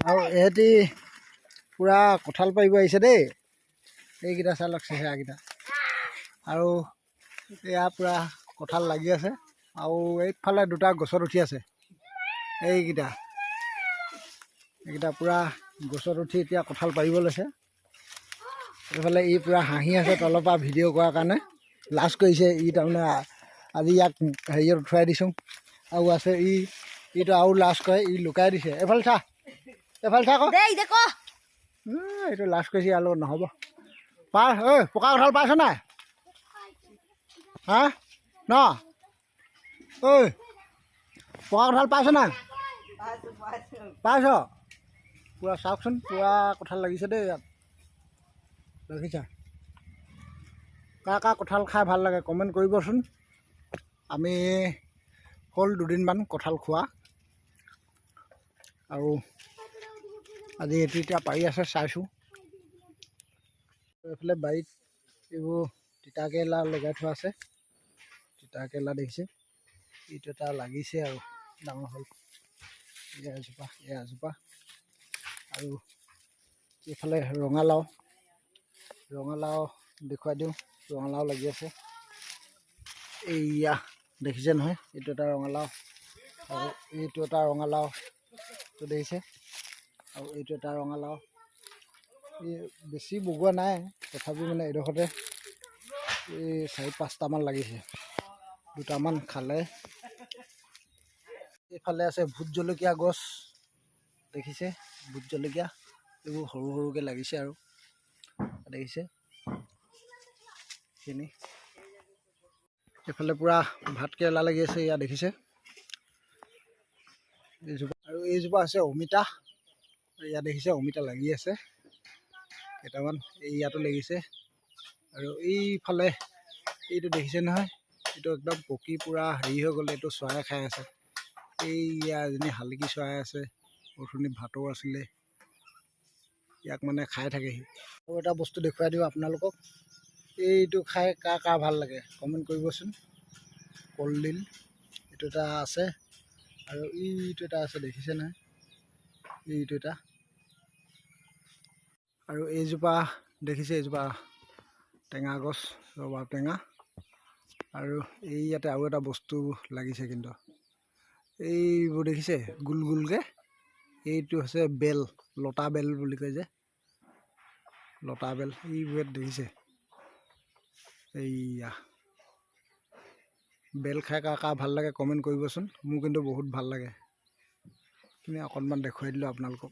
আৰু এহেঁতি পূৰা কঁঠাল পাৰিব আহিছে দেই। এইকেইটা চাই লওক চেহেৰাকেইটা। আৰু এয়া পূৰা কঁঠাল লাগি আছে। আৰু এইফালে দুটা গছত উঠি আছে। এইকেইটা পূৰা গছত উঠি এতিয়া কঁঠাল পাৰিব লৈছে। এইফালে ই পূৰা হাঁহি আছে তলৰ পৰা ভিডিঅ' কৰাৰ কাৰণে। লাজ কৰিছে ই, তাৰমানে আজি ইয়াক হেৰিয়ত উঠুৱাই দিছোঁ। আৰু আছে ইটো আৰু লাজ কৰে, ই লুকাই দিছে। এইফালে চা আকৌ এইটো লাজ কৰিছে, ইয়াৰ লগত নহ'ব। পাৰ ঐ, পকা কঁঠাল পাইছ নাই? হা ন ঐ, পকা কঁঠাল পাইছ নাই? পাইছ? পূৰা চাওকচোন, পূৰা কঁঠাল লাগিছে দেই ইয়াত। দেখিছা? কাৰ কঁঠাল খাই ভাল লাগে কমেণ্ট কৰিবচোন। আমি হ'ল 2 দিনমান কঁঠাল খোৱা। আৰু আজি এইটো এতিয়া পাৰি আছে চাইছোঁ। এইফালে বাৰীত এইবোৰ তিতাকেৰেলা লগাই থোৱা আছে। তিতাকেৰেলা দেখিছে, এইটো এটা লাগিছে আৰু ডাঙৰ হ'ল। এজোপা আৰু এইফালে ৰঙালাও দেখুৱাই দিওঁ। ৰঙালাও লাগি আছে। এইয়া দেখিছে নহয়, এইটো এটা ৰঙালাও আৰু এইটো এটা ৰঙালাওটো দেখিছে। আৰু এইটো এটা ৰঙালাও। এই বেছি বগোৱা নাই, তথাপিও মানে এইডোখৰতে এই 4-5টামান লাগিছে। 2টামান খালে। এইফালে আছে ভোট জলকীয়া গছ দেখিছে। ভোট জলকীয়া এইবোৰ সৰু সৰুকৈ লাগিছে আৰু দেখিছে সেইখিনি। এইফালে পূৰা ভাত কেৰেলা লাগি আছে, ইয়াত দেখিছে। এইজোপা আছে অমিতা। ইয়াত দেখিছে অমিতা লাগি আছে কেইটামান। ইয়াতো লাগিছে। আৰু এইফালে এইটো দেখিছে নহয়, এইটো একদম পকি পূৰা হেৰি হৈ গ'ল। এইটো চৰাই খাই আছে। এইয়া এজনী শালিকি চৰাই আছে। অথনি ভাটৌ আছিলে, ইয়াক মানে খাই থাকেহি। আৰু এটা বস্তু দেখুৱাই দিওঁ আপোনালোকক। এইটো খাই কাৰ ভাল লাগে কমেণ্ট কৰিবচোন। কলডিল এইটো এটা আছে। আৰু এইটো এটা আছে দেখিছে নহয়, এইটো এটা। আৰু এইজোপা দেখিছে, এইজোপা টেঙা গছ, ৰবাব টেঙা। আৰু ইয়াতে আৰু এটা বস্তু লাগিছে কিন্তু, এইবোৰ দেখিছে গোল গোলকৈ। এইটো হৈছে বেল, লতা বেল বুলি কয় যে, লতা বেল। এইবোৰত দেখিছে। এইয়া বেল খাই কাৰ ভাল লাগে কমেণ্ট কৰিবচোন। মোৰ কিন্তু বহুত ভাল লাগে। অকণমান দেখুৱাই দিলোঁ আপোনালোকক।